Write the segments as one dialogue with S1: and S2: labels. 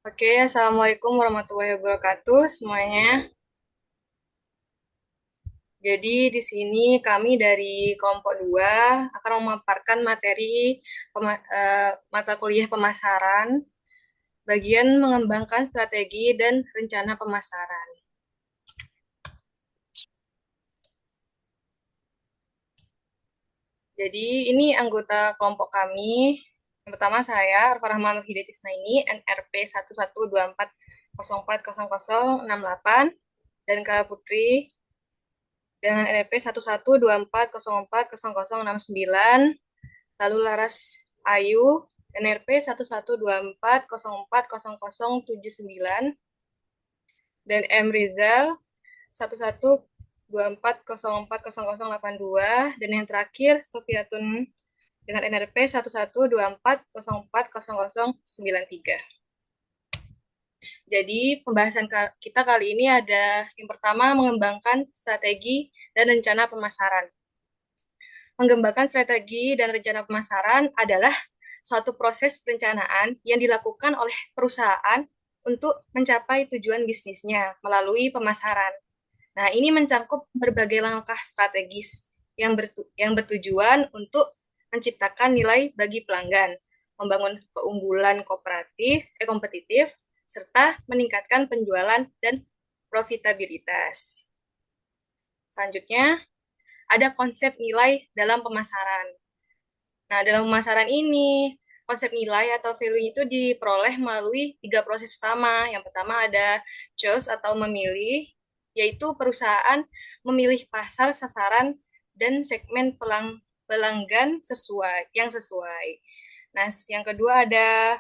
S1: Oke, Assalamualaikum warahmatullahi wabarakatuh semuanya. Jadi di sini kami dari kelompok 2 akan memaparkan materi mata kuliah pemasaran, bagian mengembangkan strategi dan rencana pemasaran. Jadi ini anggota kelompok kami. Yang pertama saya, Arfa Rahman Hidayat Isnaini, NRP 1124040068, dan Kak Putri dengan NRP 1124040069. Lalu Laras Ayu, NRP 1124040079, dan M Rizal 1124040082, dan yang terakhir Sofiatun dengan NRP 1124040093. Jadi pembahasan kita kali ini ada yang pertama mengembangkan strategi dan rencana pemasaran. Mengembangkan strategi dan rencana pemasaran adalah suatu proses perencanaan yang dilakukan oleh perusahaan untuk mencapai tujuan bisnisnya melalui pemasaran. Nah, ini mencakup berbagai langkah strategis yang bertujuan untuk menciptakan nilai bagi pelanggan, membangun keunggulan kompetitif, serta meningkatkan penjualan dan profitabilitas. Selanjutnya, ada konsep nilai dalam pemasaran. Nah, dalam pemasaran ini, konsep nilai atau value itu diperoleh melalui 3 proses utama. Yang pertama ada choose atau memilih, yaitu perusahaan memilih pasar sasaran dan segmen pelanggan yang sesuai. Nah, yang kedua ada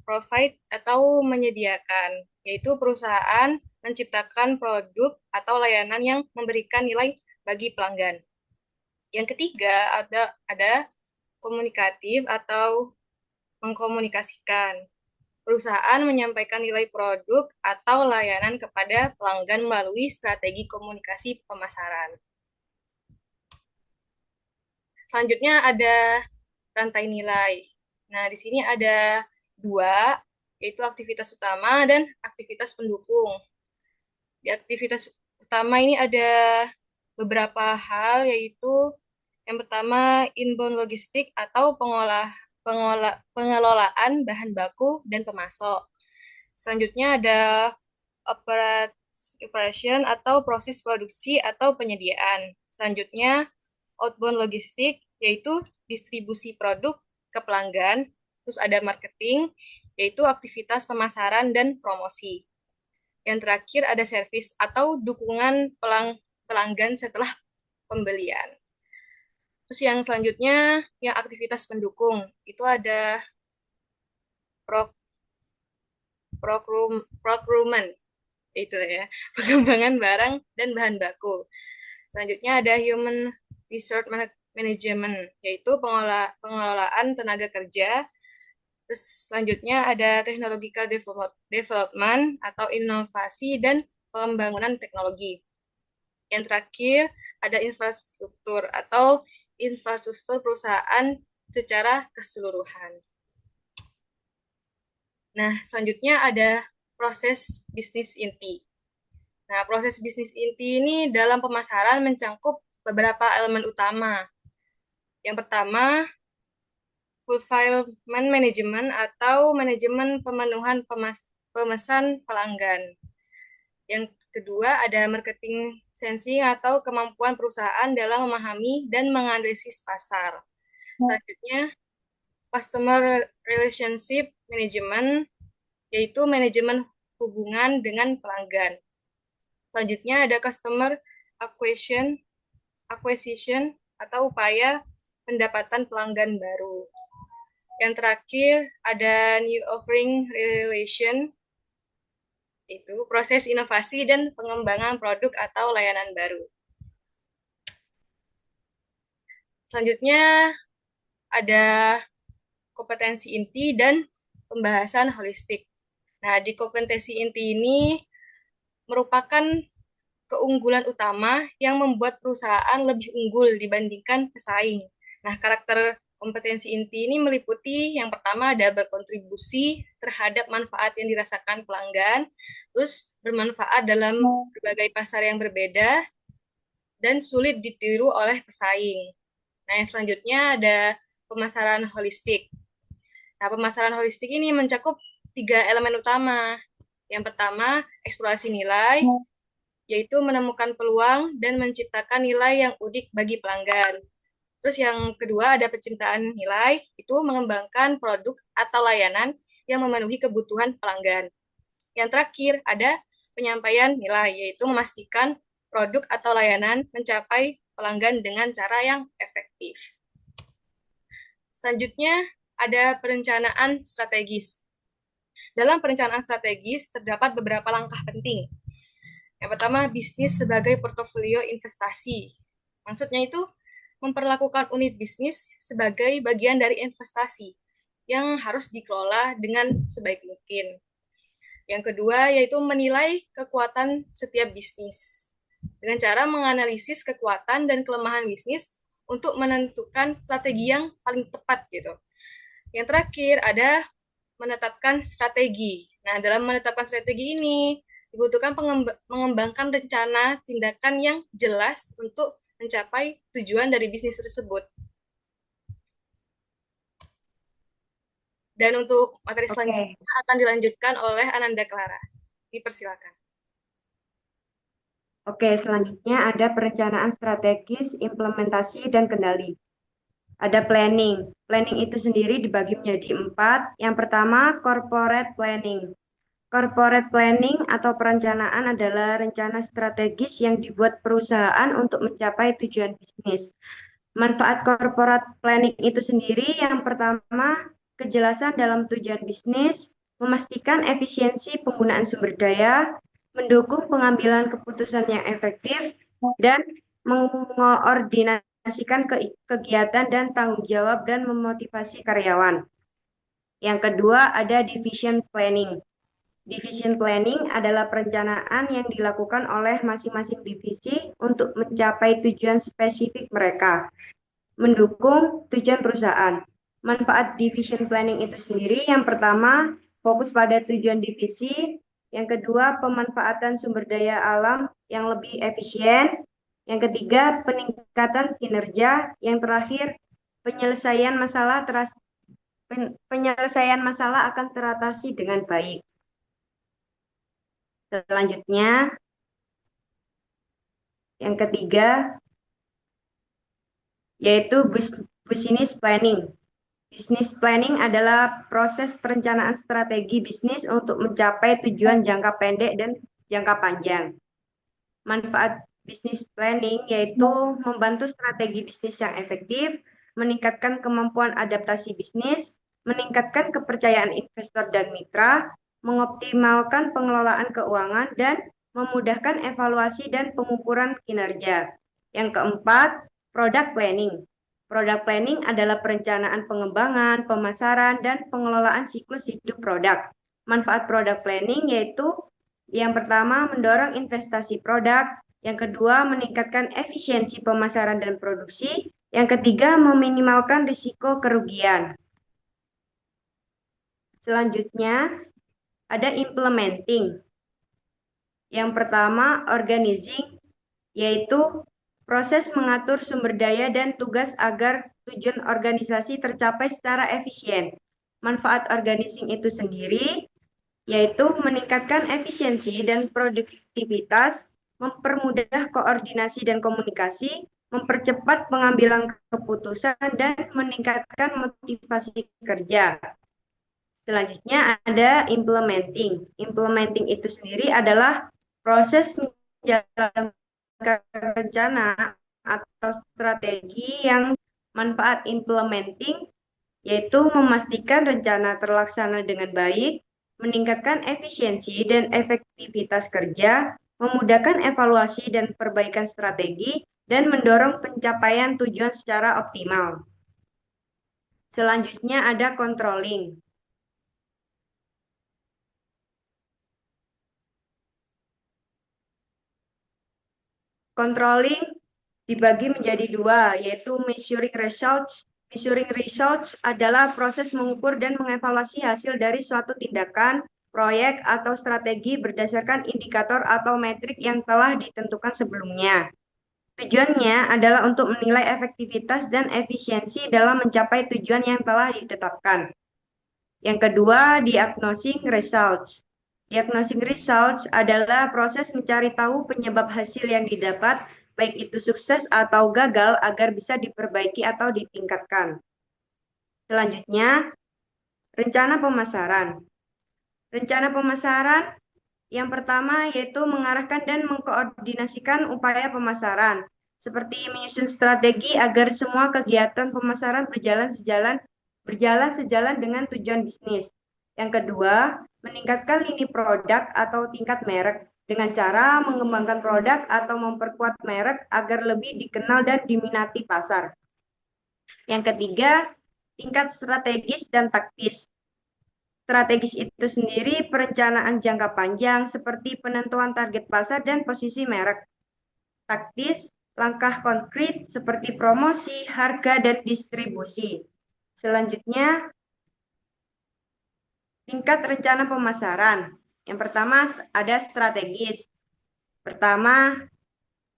S1: provide atau menyediakan, yaitu perusahaan menciptakan produk atau layanan yang memberikan nilai bagi pelanggan. Yang ketiga ada komunikatif atau mengkomunikasikan. Perusahaan menyampaikan nilai produk atau layanan kepada pelanggan melalui strategi komunikasi pemasaran. Selanjutnya ada rantai nilai. Nah, di sini ada 2, yaitu aktivitas utama dan aktivitas pendukung. Di aktivitas utama ini ada beberapa hal, yaitu yang pertama inbound logistik atau pengelolaan bahan baku dan pemasok. Selanjutnya ada operation atau proses produksi atau penyediaan. Selanjutnya outbound logistik, yaitu distribusi produk ke pelanggan. Terus ada marketing, yaitu aktivitas pemasaran dan promosi. Yang terakhir ada service atau dukungan pelanggan setelah pembelian. Terus yang selanjutnya, yang aktivitas pendukung, itu ada procurement, itu ya, pengembangan barang dan bahan baku. Selanjutnya ada human resource management, yaitu pengelolaan tenaga kerja. Terus selanjutnya ada technological development atau inovasi dan pembangunan teknologi. Yang terakhir ada infrastruktur perusahaan secara keseluruhan. Nah, selanjutnya ada proses bisnis inti. Nah, proses bisnis inti ini dalam pemasaran mencakup beberapa elemen utama. Yang pertama, fulfillment management atau manajemen pemenuhan pemesan pelanggan. Yang kedua, ada marketing sensing atau kemampuan perusahaan dalam memahami dan menganalisis pasar. Selanjutnya, customer relationship management, yaitu manajemen hubungan dengan pelanggan. Selanjutnya ada customer acquisition atau upaya pendapatan pelanggan baru. Yang terakhir ada new offering relation, itu proses inovasi dan pengembangan produk atau layanan baru. Selanjutnya ada kompetensi inti dan pembahasan holistik. Nah, di kompetensi inti ini merupakan keunggulan utama yang membuat perusahaan lebih unggul dibandingkan pesaing. Nah, karakter Kompetensi inti ini meliputi yang pertama ada berkontribusi terhadap manfaat yang dirasakan pelanggan, terus bermanfaat dalam berbagai pasar yang berbeda, dan sulit ditiru oleh pesaing. Nah, yang selanjutnya ada pemasaran holistik. Nah, pemasaran holistik ini mencakup 3 elemen utama. Yang pertama, eksplorasi nilai, yaitu menemukan peluang dan menciptakan nilai yang unik bagi pelanggan. Terus yang kedua ada penciptaan nilai, itu mengembangkan produk atau layanan yang memenuhi kebutuhan pelanggan. Yang terakhir ada penyampaian nilai, yaitu memastikan produk atau layanan mencapai pelanggan dengan cara yang efektif. Selanjutnya ada perencanaan strategis. Dalam perencanaan strategis terdapat beberapa langkah penting. Yang pertama, bisnis sebagai portofolio investasi. Maksudnya itu memperlakukan unit bisnis sebagai bagian dari investasi yang harus dikelola dengan sebaik mungkin. Yang kedua, yaitu menilai kekuatan setiap bisnis dengan cara menganalisis kekuatan dan kelemahan bisnis untuk menentukan strategi yang paling tepat gitu. Yang terakhir ada menetapkan strategi. Nah, dalam menetapkan strategi ini dibutuhkan mengembangkan rencana tindakan yang jelas untuk mencapai tujuan dari bisnis tersebut. Dan untuk materi selanjutnya akan dilanjutkan oleh Ananda Clara. Dipersilakan.
S2: Oke, selanjutnya ada perencanaan strategis, implementasi, dan kendali. Ada planning. Planning itu sendiri dibagi menjadi 4. Yang pertama, corporate planning. Corporate planning atau perencanaan adalah rencana strategis yang dibuat perusahaan untuk mencapai tujuan bisnis. Manfaat corporate planning itu sendiri yang pertama, kejelasan dalam tujuan bisnis, memastikan efisiensi penggunaan sumber daya, mendukung pengambilan keputusan yang efektif, dan mengkoordinasikan kegiatan dan tanggung jawab dan memotivasi karyawan. Yang kedua ada division planning. Division planning adalah perencanaan yang dilakukan oleh masing-masing divisi untuk mencapai tujuan spesifik mereka, mendukung tujuan perusahaan. Manfaat division planning itu sendiri, yang pertama, fokus pada tujuan divisi, yang kedua, pemanfaatan sumber daya alam yang lebih efisien, yang ketiga, peningkatan kinerja, yang terakhir, penyelesaian masalah akan teratasi dengan baik. Selanjutnya, yang ketiga, yaitu business planning. Business planning adalah proses perencanaan strategi bisnis untuk mencapai tujuan jangka pendek dan jangka panjang. Manfaat business planning yaitu membantu strategi bisnis yang efektif, meningkatkan kemampuan adaptasi bisnis, meningkatkan kepercayaan investor dan mitra, mengoptimalkan pengelolaan keuangan, dan memudahkan evaluasi dan pengukuran kinerja. Yang keempat, product planning. Product planning adalah perencanaan pengembangan, pemasaran, dan pengelolaan siklus hidup produk. Manfaat product planning yaitu yang pertama, mendorong investasi produk. Yang kedua, meningkatkan efisiensi pemasaran dan produksi. Yang ketiga, meminimalkan risiko kerugian. Selanjutnya, ada implementing. Yang pertama, organizing, yaitu proses mengatur sumber daya dan tugas agar tujuan organisasi tercapai secara efisien. Manfaat organizing itu sendiri yaitu meningkatkan efisiensi dan produktivitas, mempermudah koordinasi dan komunikasi, mempercepat pengambilan keputusan, dan meningkatkan motivasi kerja. Selanjutnya ada implementing. Implementing itu sendiri adalah proses menjalankan rencana atau strategi yang manfaat implementing yaitu memastikan rencana terlaksana dengan baik, meningkatkan efisiensi dan efektivitas kerja, memudahkan evaluasi dan perbaikan strategi, dan mendorong pencapaian tujuan secara optimal. Selanjutnya ada controlling. Controlling dibagi menjadi dua, yaitu measuring results Measuring results adalah proses mengukur dan mengevaluasi hasil dari suatu tindakan, proyek, atau strategi berdasarkan indikator atau metrik yang telah ditentukan sebelumnya. Tujuannya adalah untuk menilai efektivitas dan efisiensi dalam mencapai tujuan yang telah ditetapkan. Yang kedua, diagnosing results. Diagnosing results adalah proses mencari tahu penyebab hasil yang didapat, baik itu sukses atau gagal, agar bisa diperbaiki atau ditingkatkan. Selanjutnya, rencana pemasaran. Rencana pemasaran yang pertama yaitu mengarahkan dan mengkoordinasikan upaya pemasaran, seperti menyusun strategi agar semua kegiatan pemasaran berjalan sejalan dengan tujuan bisnis. Yang kedua, meningkatkan lini produk atau tingkat merek dengan cara mengembangkan produk atau memperkuat merek agar lebih dikenal dan diminati pasar. Yang ketiga, tingkat strategis dan taktis. Strategis itu sendiri perencanaan jangka panjang seperti penentuan target pasar dan posisi merek. Taktis, langkah konkret seperti promosi, harga, dan distribusi. Selanjutnya, tingkat rencana pemasaran. Yang pertama ada strategis. Pertama,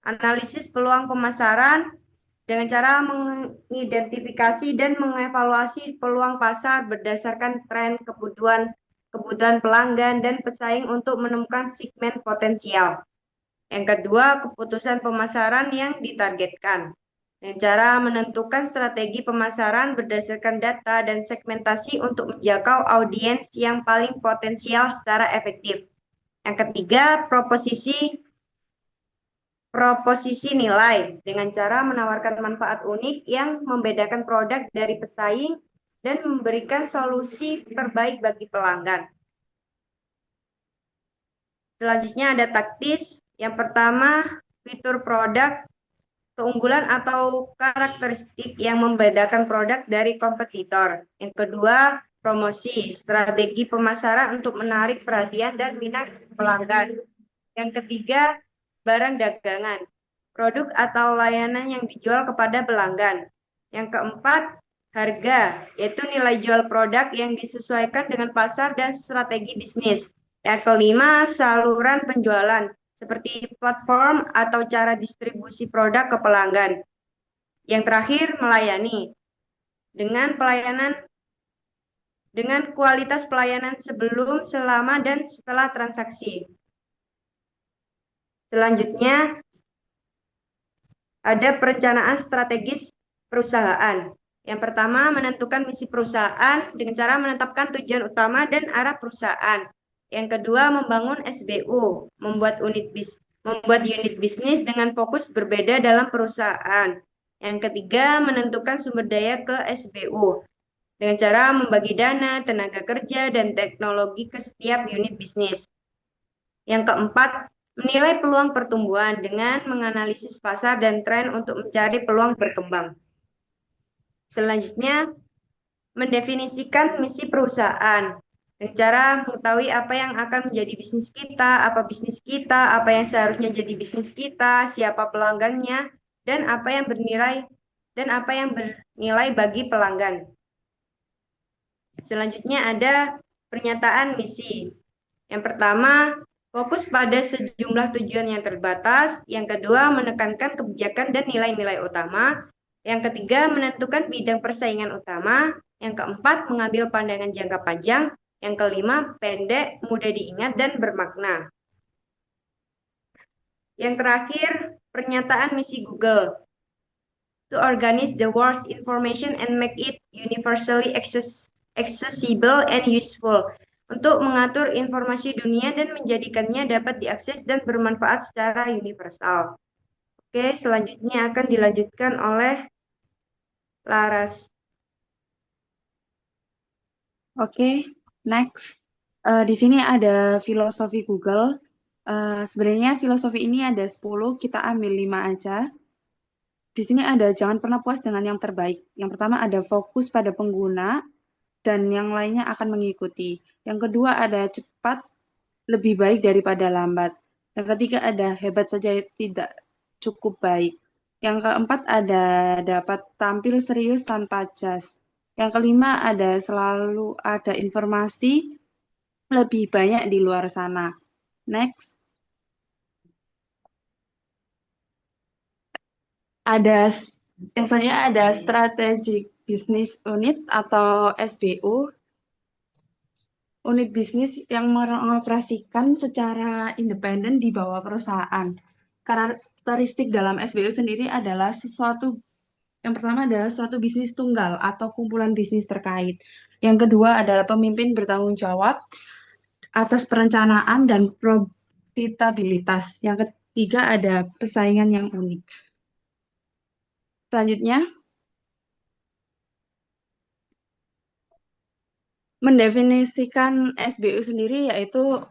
S2: analisis peluang pemasaran dengan cara mengidentifikasi dan mengevaluasi peluang pasar berdasarkan tren, kebutuhan pelanggan, dan pesaing untuk menemukan segmen potensial. Yang kedua, keputusan pemasaran yang ditargetkan. Dengan cara menentukan strategi pemasaran berdasarkan data dan segmentasi untuk menjangkau audiens yang paling potensial secara efektif. Yang ketiga, proposisi nilai dengan cara menawarkan manfaat unik yang membedakan produk dari pesaing dan memberikan solusi terbaik bagi pelanggan. Selanjutnya ada taktis. Yang pertama, fitur produk, keunggulan atau karakteristik yang membedakan produk dari kompetitor. Yang kedua, promosi, strategi pemasaran untuk menarik perhatian dan minat pelanggan. Yang ketiga, barang dagangan, produk atau layanan yang dijual kepada pelanggan. Yang keempat, harga, yaitu nilai jual produk yang disesuaikan dengan pasar dan strategi bisnis. Yang kelima, saluran penjualan, seperti platform atau cara distribusi produk ke pelanggan. Yang terakhir, melayani, dengan kualitas pelayanan sebelum, selama, dan setelah transaksi. Selanjutnya, ada perencanaan strategis perusahaan. Yang pertama, menentukan misi perusahaan dengan cara menetapkan tujuan utama dan arah perusahaan. Yang kedua, membangun SBU, membuat unit bisnis dengan fokus berbeda dalam perusahaan. Yang ketiga, menentukan sumber daya ke SBU dengan cara membagi dana, tenaga kerja, dan teknologi ke setiap unit bisnis. Yang keempat, menilai peluang pertumbuhan dengan menganalisis pasar dan tren untuk mencari peluang berkembang. Selanjutnya, mendefinisikan misi perusahaan dengan cara mengetahui apa yang akan menjadi bisnis kita, apa yang seharusnya jadi bisnis kita, siapa pelanggannya, dan apa yang bernilai bagi pelanggan. Selanjutnya ada pernyataan misi. Yang pertama, fokus pada sejumlah tujuan yang terbatas. Yang kedua, menekankan kebijakan dan nilai-nilai utama. Yang ketiga, menentukan bidang persaingan utama. Yang keempat, mengambil pandangan jangka panjang. Yang kelima, pendek, mudah diingat, dan bermakna. Yang terakhir, pernyataan misi Google. To organize the world's information and make it universally accessible and useful. Untuk mengatur informasi dunia dan menjadikannya dapat diakses dan bermanfaat secara universal. Oke, selanjutnya akan dilanjutkan oleh Laras.
S3: Oke, next. Di sini ada filosofi Google. Sebenarnya filosofi ini ada 10, kita ambil 5 aja. Di sini ada jangan pernah puas dengan yang terbaik. Yang pertama ada fokus pada pengguna, dan yang lainnya akan mengikuti. Yang kedua ada cepat, lebih baik daripada lambat. Yang ketiga ada hebat saja tidak cukup baik. Yang keempat ada dapat tampil serius tanpa jas. Yang kelima ada selalu ada informasi lebih banyak di luar sana. Next, ada yang selanjutnya ada Strategic Business Unit atau SBU, unit bisnis yang mengoperasikan secara independen di bawah perusahaan. Karakteristik dalam SBU sendiri adalah yang pertama adalah suatu bisnis tunggal atau kumpulan bisnis terkait. Yang kedua adalah pemimpin bertanggung jawab atas perencanaan dan profitabilitas. Yang ketiga ada persaingan yang unik. Selanjutnya, mendefinisikan SBU sendiri yaitu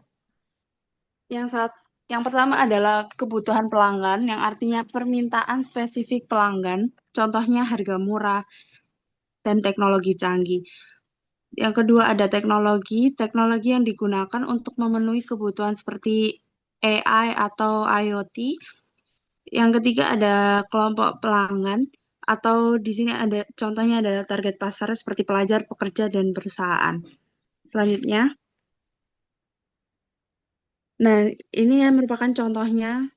S3: yang saat yang pertama adalah kebutuhan pelanggan, yang artinya permintaan spesifik pelanggan, contohnya harga murah dan teknologi canggih. Yang kedua ada teknologi yang digunakan untuk memenuhi kebutuhan seperti AI atau IoT. Yang ketiga ada kelompok pelanggan atau di sini ada contohnya adalah target pasar seperti pelajar, pekerja, dan perusahaan. Selanjutnya, nah ini yang merupakan contohnya.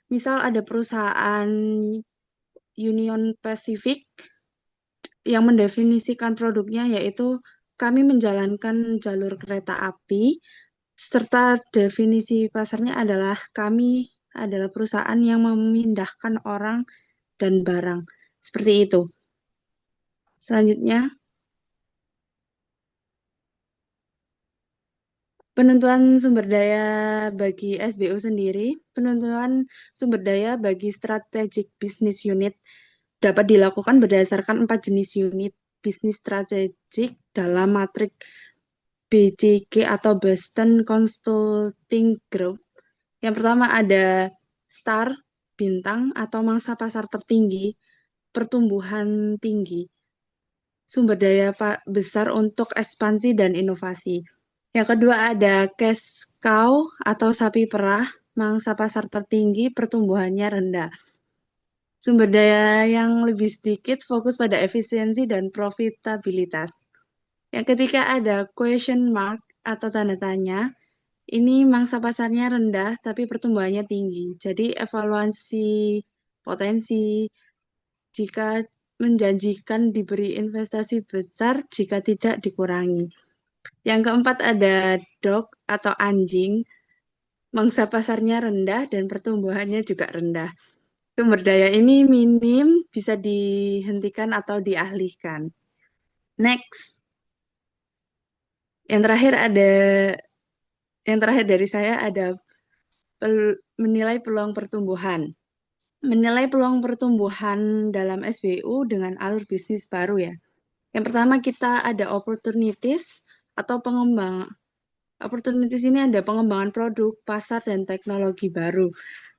S3: Misal ada perusahaan Union Pacific yang mendefinisikan produknya yaitu kami menjalankan jalur kereta api, serta definisi pasarnya adalah kami adalah perusahaan yang memindahkan orang dan barang. Seperti itu. Selanjutnya, penentuan sumber daya bagi SBU sendiri, penentuan sumber daya bagi Strategic Business Unit dapat dilakukan berdasarkan 4 jenis unit bisnis strategik dalam matrik BCG atau Boston Consulting Group. Yang pertama ada STAR, bintang atau mangsa pasar tertinggi, pertumbuhan tinggi, sumber daya besar untuk ekspansi dan inovasi. Yang kedua ada cash cow atau sapi perah, mangsa pasar tertinggi, pertumbuhannya rendah. Sumber daya yang lebih sedikit fokus pada efisiensi dan profitabilitas. Yang ketiga ada question mark atau tanda tanya. Ini mangsa pasarnya rendah tapi pertumbuhannya tinggi. Jadi evaluasi potensi jika menjanjikan diberi investasi besar, jika tidak dikurangi. Yang keempat ada dog atau anjing. Mangsa pasarnya rendah dan pertumbuhannya juga rendah. Sumber daya ini minim, bisa dihentikan atau dialihkan. Next. Yang terakhir ada yang terakhir dari saya ada menilai peluang pertumbuhan. Menilai peluang pertumbuhan dalam SBU dengan alur bisnis baru ya. Yang pertama kita ada opportunities atau pengembang. Opportunities ini ada pengembangan produk, pasar, dan teknologi baru.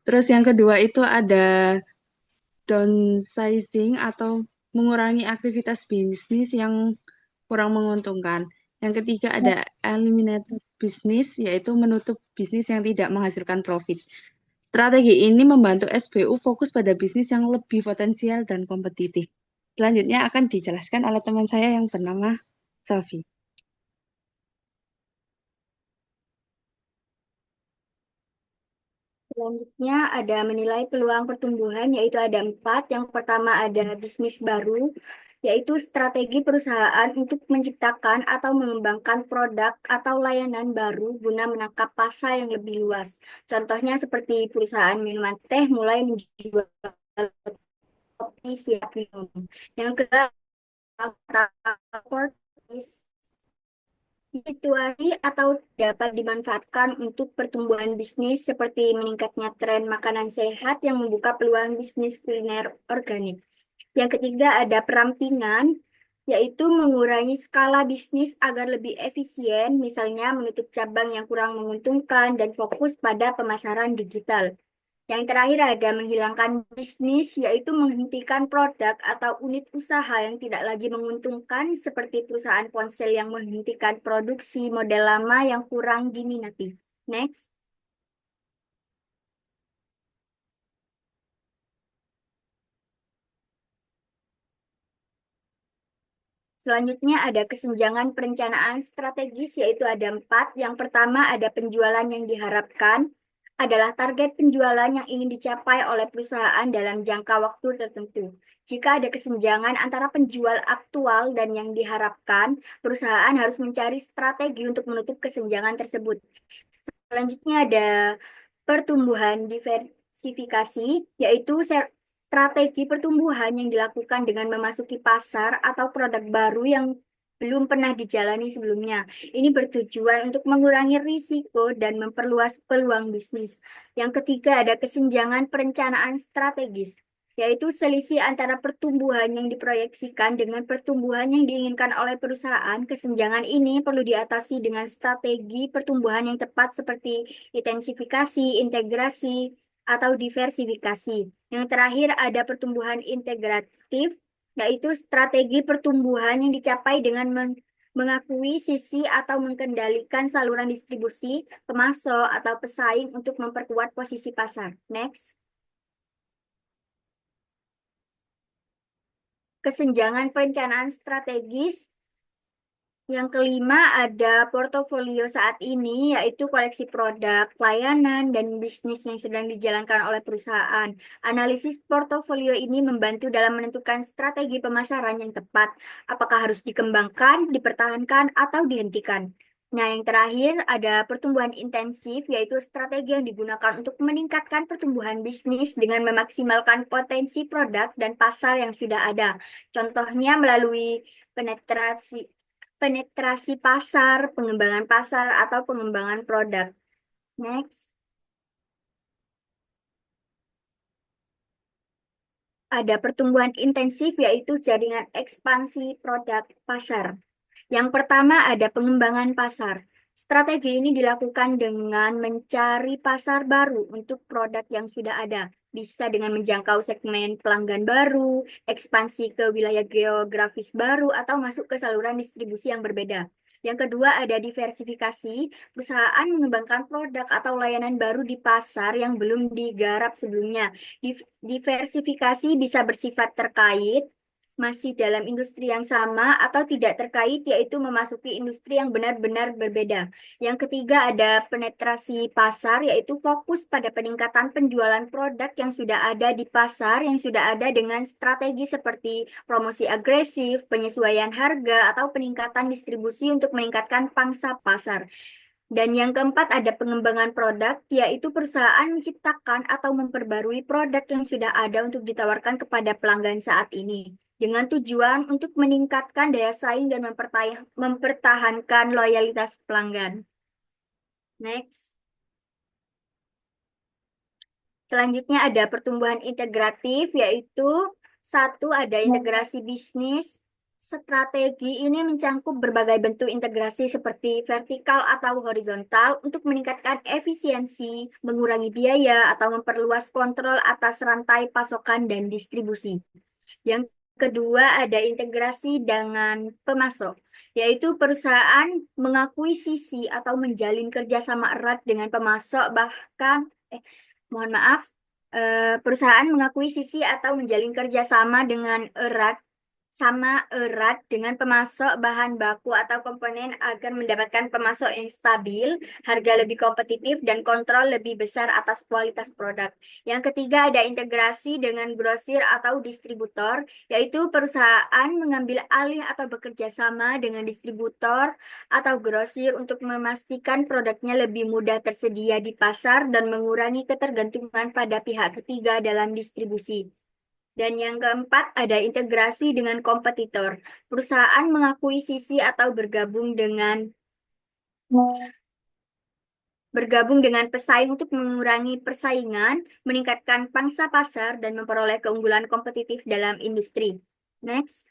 S3: Terus yang kedua itu ada downsizing atau mengurangi aktivitas bisnis yang kurang menguntungkan. Yang ketiga ada eliminate bisnis, yaitu menutup bisnis yang tidak menghasilkan profit. Strategi ini membantu SBU fokus pada bisnis yang lebih potensial dan kompetitif. Selanjutnya akan dijelaskan oleh teman saya yang bernama Sofi.
S4: Selanjutnya ada menilai peluang pertumbuhan, yaitu ada 4. Yang pertama ada bisnis baru, yaitu strategi perusahaan untuk menciptakan atau mengembangkan produk atau layanan baru guna menangkap pasar yang lebih luas. Contohnya seperti perusahaan minuman teh mulai menjual kopi siap minum. Yang kedua, situasi atau dapat dimanfaatkan untuk pertumbuhan bisnis seperti meningkatnya tren makanan sehat yang membuka peluang bisnis kuliner organik. Yang ketiga ada perampingan, yaitu mengurangi skala bisnis agar lebih efisien, misalnya menutup cabang yang kurang menguntungkan dan fokus pada pemasaran digital. Yang terakhir ada menghilangkan bisnis, yaitu menghentikan produk atau unit usaha yang tidak lagi menguntungkan, seperti perusahaan ponsel yang menghentikan produksi model lama yang kurang diminati. Next. Selanjutnya ada kesenjangan perencanaan strategis, yaitu ada 4. Yang pertama ada penjualan yang diharapkan, adalah target penjualan yang ingin dicapai oleh perusahaan dalam jangka waktu tertentu. Jika ada kesenjangan antara penjual aktual dan yang diharapkan, perusahaan harus mencari strategi untuk menutup kesenjangan tersebut. Selanjutnya ada pertumbuhan diversifikasi, yaitu strategi pertumbuhan yang dilakukan dengan memasuki pasar atau produk baru yang belum pernah dijalani sebelumnya. Ini bertujuan untuk mengurangi risiko dan memperluas peluang bisnis. Yang ketiga ada kesenjangan perencanaan strategis, yaitu selisih antara pertumbuhan yang diproyeksikan dengan pertumbuhan yang diinginkan oleh perusahaan. Kesenjangan ini perlu diatasi dengan strategi pertumbuhan yang tepat seperti intensifikasi, integrasi, atau diversifikasi. Yang terakhir ada pertumbuhan integratif, yaitu strategi pertumbuhan yang dicapai dengan mengakui sisi atau mengendalikan saluran distribusi, pemasok, atau pesaing untuk memperkuat posisi pasar. Next. Kesenjangan perencanaan strategis. Yang kelima ada portofolio saat ini, yaitu koleksi produk, pelayanan, dan bisnis yang sedang dijalankan oleh perusahaan. Analisis portofolio ini membantu dalam menentukan strategi pemasaran yang tepat, apakah harus dikembangkan, dipertahankan, atau dihentikan. Nah, yang terakhir ada pertumbuhan intensif, yaitu strategi yang digunakan untuk meningkatkan pertumbuhan bisnis dengan memaksimalkan potensi produk dan pasar yang sudah ada. Contohnya melalui penetrasi pasar, pengembangan pasar, atau pengembangan produk. Next. Ada pertumbuhan intensif, yaitu jaringan ekspansi produk pasar. Yang pertama ada pengembangan pasar. Strategi ini dilakukan dengan mencari pasar baru untuk produk yang sudah ada. Bisa dengan menjangkau segmen pelanggan baru, ekspansi ke wilayah geografis baru, atau masuk ke saluran distribusi yang berbeda. Yang kedua ada diversifikasi. Perusahaan mengembangkan produk atau layanan baru di pasar yang belum digarap sebelumnya. Diversifikasi bisa bersifat terkait, masih dalam industri yang sama, atau tidak terkait, yaitu memasuki industri yang benar-benar berbeda. Yang ketiga ada penetrasi pasar, yaitu fokus pada peningkatan penjualan produk yang sudah ada di pasar, yang sudah ada dengan strategi seperti promosi agresif, penyesuaian harga, atau peningkatan distribusi untuk meningkatkan pangsa pasar. Dan yang keempat ada pengembangan produk, yaitu perusahaan menciptakan atau memperbarui produk yang sudah ada untuk ditawarkan kepada pelanggan saat ini, dengan tujuan untuk meningkatkan daya saing dan mempertahankan loyalitas pelanggan. Next. Selanjutnya ada pertumbuhan integratif, yaitu satu ada integrasi bisnis. Strategi ini mencangkup berbagai bentuk integrasi seperti vertikal atau horizontal untuk meningkatkan efisiensi, mengurangi biaya, atau memperluas kontrol atas rantai pasokan dan distribusi. Yang kedua ada integrasi dengan pemasok, yaitu perusahaan mengakuisisi atau menjalin kerjasama erat dengan pemasok, perusahaan mengakuisisi atau menjalin kerjasama erat dengan pemasok bahan baku atau komponen agar mendapatkan pemasok yang stabil, harga lebih kompetitif, dan kontrol lebih besar atas kualitas produk. Yang ketiga ada integrasi dengan grosir atau distributor, yaitu perusahaan mengambil alih atau bekerja sama dengan distributor atau grosir untuk memastikan produknya lebih mudah tersedia di pasar dan mengurangi ketergantungan pada pihak ketiga dalam distribusi. Dan yang keempat ada integrasi dengan kompetitor. Perusahaan mengakuisisi atau bergabung dengan pesaing untuk mengurangi persaingan, meningkatkan pangsa pasar, dan memperoleh keunggulan kompetitif dalam industri. Next.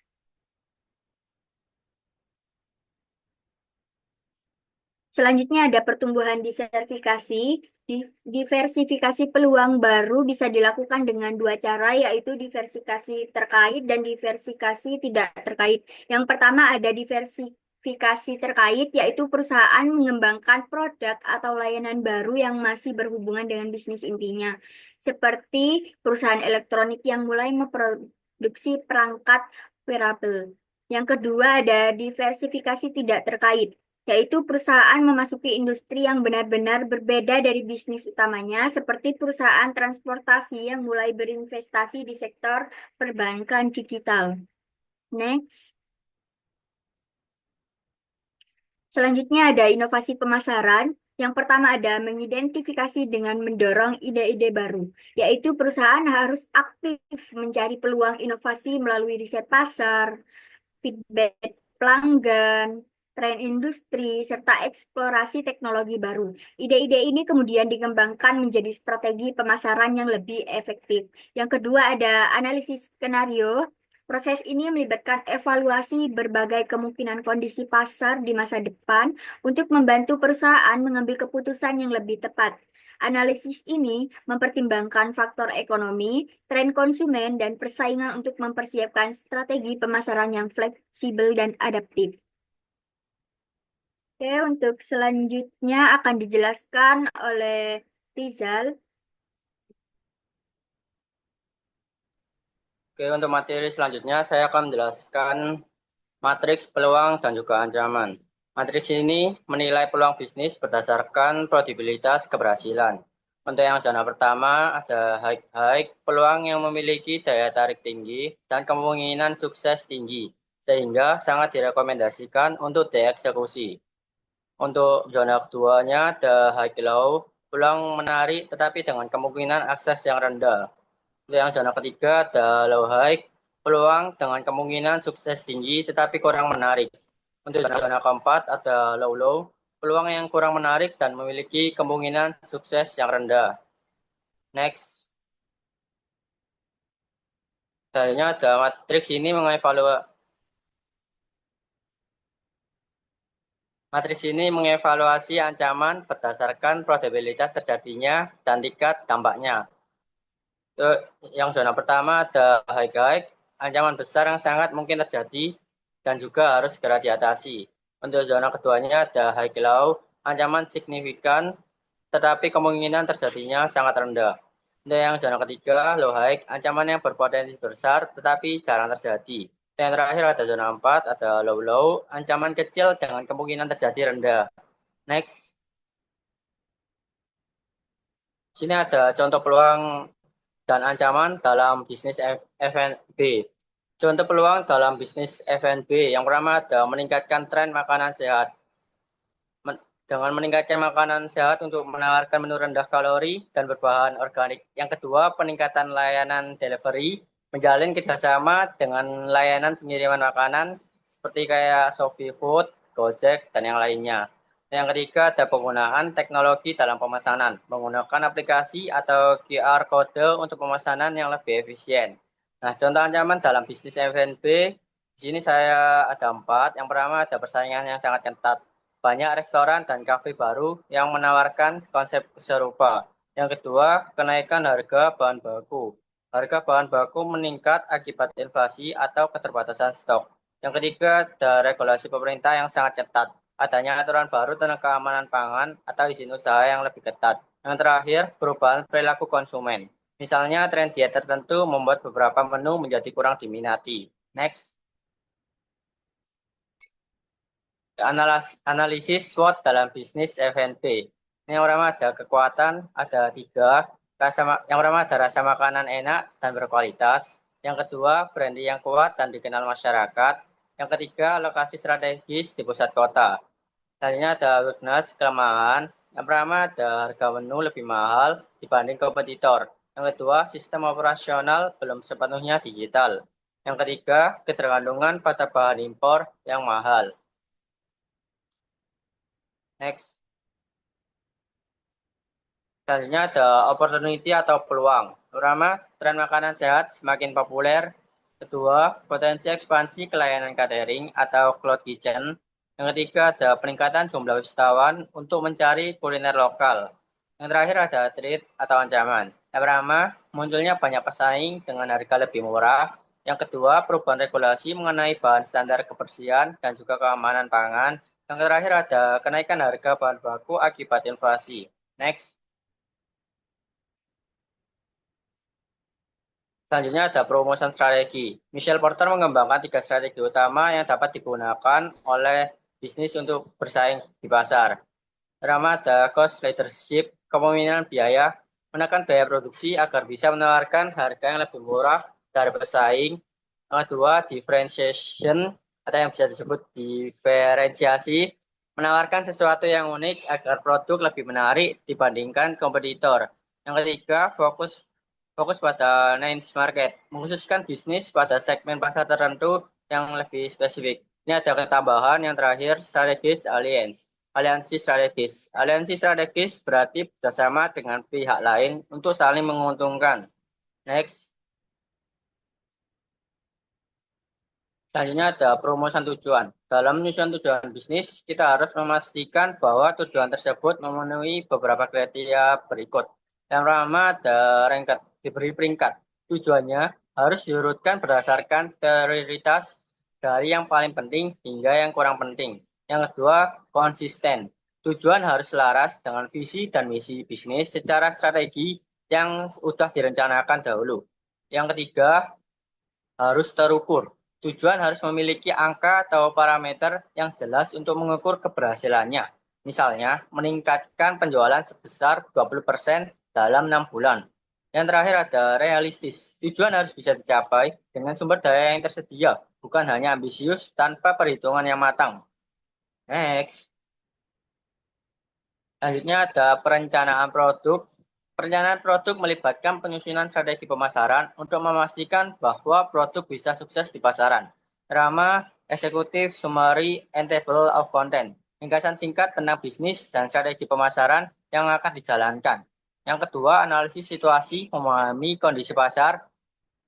S4: Selanjutnya ada pertumbuhan diversifikasi. Diversifikasi peluang baru bisa dilakukan dengan dua cara, yaitu diversifikasi terkait dan diversifikasi tidak terkait. Yang pertama ada diversifikasi terkait, yaitu perusahaan mengembangkan produk atau layanan baru yang masih berhubungan dengan bisnis intinya. Seperti perusahaan elektronik yang mulai memproduksi perangkat wearable. Yang kedua ada diversifikasi tidak terkait, yaitu perusahaan memasuki industri yang benar-benar berbeda dari bisnis utamanya, seperti perusahaan transportasi yang mulai berinvestasi di sektor perbankan digital. Next. Selanjutnya ada inovasi pemasaran. Yang pertama ada mengidentifikasi dengan mendorong ide-ide baru, yaitu perusahaan harus aktif mencari peluang inovasi melalui riset pasar, feedback pelanggan, tren industri, serta eksplorasi teknologi baru. Ide-ide ini kemudian dikembangkan menjadi strategi pemasaran yang lebih efektif. Yang kedua ada analisis skenario. Proses ini melibatkan evaluasi berbagai kemungkinan kondisi pasar di masa depan untuk membantu perusahaan mengambil keputusan yang lebih tepat. Analisis ini mempertimbangkan faktor ekonomi, tren konsumen, dan persaingan untuk mempersiapkan strategi pemasaran yang fleksibel dan adaptif. Oke, untuk selanjutnya akan dijelaskan oleh Rizal.
S5: Oke, untuk materi selanjutnya saya akan menjelaskan matriks peluang dan juga ancaman. Matriks ini menilai peluang bisnis berdasarkan probabilitas keberhasilan. Untuk yang zona pertama ada high peluang yang memiliki daya tarik tinggi dan kemungkinan sukses tinggi, sehingga sangat direkomendasikan untuk dieksekusi. Untuk zona keduanya ada high low, peluang menarik tetapi dengan kemungkinan akses yang rendah. Untuk yang zona ketiga ada low high, peluang dengan kemungkinan sukses tinggi tetapi kurang menarik. Untuk zona keempat ada low low, peluang yang kurang menarik dan memiliki kemungkinan sukses yang rendah. Next. Selanjutnya ada matriks ini mengevaluasi ancaman berdasarkan probabilitas terjadinya dan tingkat dampaknya. Yang zona pertama ada high, ancaman besar yang sangat mungkin terjadi dan juga harus segera diatasi. Untuk zona keduanya ada high low, ancaman signifikan tetapi kemungkinan terjadinya sangat rendah. Untuk yang zona ketiga, low high, ancaman yang berpotensi besar tetapi jarang terjadi. Yang terakhir ada zona 4, ada low low, ancaman kecil dengan kemungkinan terjadi rendah. Next. Sini ada contoh peluang dan ancaman dalam bisnis F&B. Contoh peluang dalam bisnis F&B yang pertama ada meningkatkan tren makanan sehat. Dengan meningkatkan makanan sehat untuk menawarkan menu rendah kalori dan berbahan organik. Yang kedua, peningkatan layanan delivery, menjalin kerjasama dengan layanan pengiriman makanan seperti kayak Shopee Food, Gojek, dan yang lainnya. Yang ketiga, ada penggunaan teknologi dalam pemesanan, menggunakan aplikasi atau QR Code untuk pemesanan yang lebih efisien. Nah, contoh ancaman dalam bisnis F&B, di sini saya ada 4. Yang pertama, ada persaingan yang sangat ketat. Banyak restoran dan kafe baru yang menawarkan konsep serupa. Yang kedua, kenaikan harga bahan baku. Harga bahan baku meningkat akibat inflasi atau keterbatasan stok. Yang ketiga, ada regulasi pemerintah yang sangat ketat. Adanya aturan baru tentang keamanan pangan atau izin usaha yang lebih ketat. Yang terakhir, perubahan perilaku konsumen. Misalnya, tren diet tertentu membuat beberapa menu menjadi kurang diminati. Next. Analisis SWOT dalam bisnis F&B. Yang pertama ada kekuatan, ada 3. Yang pertama ada rasa makanan enak dan berkualitas. Yang kedua, branding yang kuat dan dikenal masyarakat. Yang ketiga, lokasi strategis di pusat kota. Selanjutnya ada weakness, kelemahan. Yang pertama ada harga menu lebih mahal dibanding kompetitor. Yang kedua, sistem operasional belum sepenuhnya digital. Yang ketiga, ketergantungan pada bahan impor yang mahal. Next. Selanjutnya ada opportunity atau peluang. Pertama, tren makanan sehat semakin populer. Kedua, potensi ekspansi kelayanan catering atau cloud kitchen. Yang ketiga, ada peningkatan jumlah wisatawan untuk mencari kuliner lokal. Yang terakhir ada threat atau ancaman. Yang pertama, munculnya banyak pesaing dengan harga lebih murah. Yang kedua, perubahan regulasi mengenai bahan standar kebersihan dan juga keamanan pangan. Yang terakhir ada kenaikan harga bahan baku akibat inflasi. Next. Selanjutnya ada promotion strategi. Michelle Porter mengembangkan 3 strategi utama yang dapat digunakan oleh bisnis untuk bersaing di pasar. Pertama ada cost leadership, kepemimpinan biaya, menekan biaya produksi agar bisa menawarkan harga yang lebih murah dari pesaing. Yang kedua, differentiation, atau yang bisa disebut diferensiasi, menawarkan sesuatu yang unik agar produk lebih menarik dibandingkan kompetitor. Yang ketiga, fokus pada niche market, mengkhususkan bisnis pada segmen pasar tertentu yang lebih spesifik. Ini ada ketambahan yang terakhir, strategis alliance. Aliansi strategis. Aliansi strategis berarti bekerjasama dengan pihak lain untuk saling menguntungkan. Next. Selanjutnya ada perumusan tujuan. Dalam menyusun tujuan bisnis, kita harus memastikan bahwa tujuan tersebut memenuhi beberapa kriteria berikut. Yang pertama ada ranking, diberi peringkat. Tujuannya harus diurutkan berdasarkan prioritas dari yang paling penting hingga yang kurang penting. Yang kedua, konsisten. Tujuan harus selaras dengan visi dan misi bisnis secara strategi yang sudah direncanakan dahulu. Yang ketiga, harus terukur. Tujuan harus memiliki angka atau parameter yang jelas untuk mengukur keberhasilannya. Misalnya, meningkatkan penjualan sebesar 20% dalam 6 bulan. Yang terakhir ada realistis. Tujuan harus bisa dicapai dengan sumber daya yang tersedia, bukan hanya ambisius tanpa perhitungan yang matang. Next. Selanjutnya ada perencanaan produk. Perencanaan produk melibatkan penyusunan strategi pemasaran untuk memastikan bahwa produk bisa sukses di pasaran. Pertama, eksekutif, summary, and table of content. Ringkasan singkat tentang bisnis dan strategi pemasaran yang akan dijalankan. Yang kedua, analisis situasi, memahami kondisi pasar,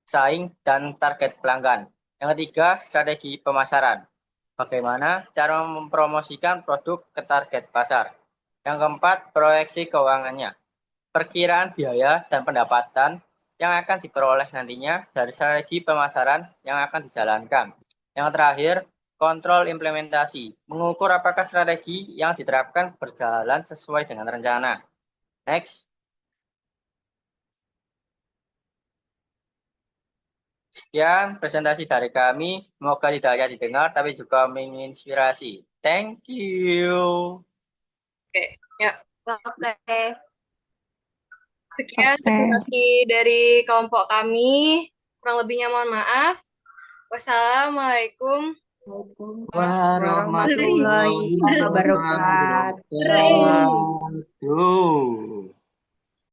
S5: saing, dan target pelanggan. Yang ketiga, strategi pemasaran. Bagaimana cara mempromosikan produk ke target pasar. Yang keempat, proyeksi keuangannya. Perkiraan biaya dan pendapatan yang akan diperoleh nantinya dari strategi pemasaran yang akan dijalankan. Yang terakhir, kontrol implementasi. Mengukur apakah strategi yang diterapkan berjalan sesuai dengan rencana. Next. Sekian presentasi dari kami. Semoga tidak hanya didengar, tapi juga menginspirasi. Thank you.
S1: Oke, ya.
S4: Oke.
S1: Sekian
S3: Oke.
S1: presentasi dari kelompok kami. Kurang lebihnya mohon maaf. Wassalamualaikum
S2: Warahmatullahi wabarakatuh.
S5: wabarakatuh.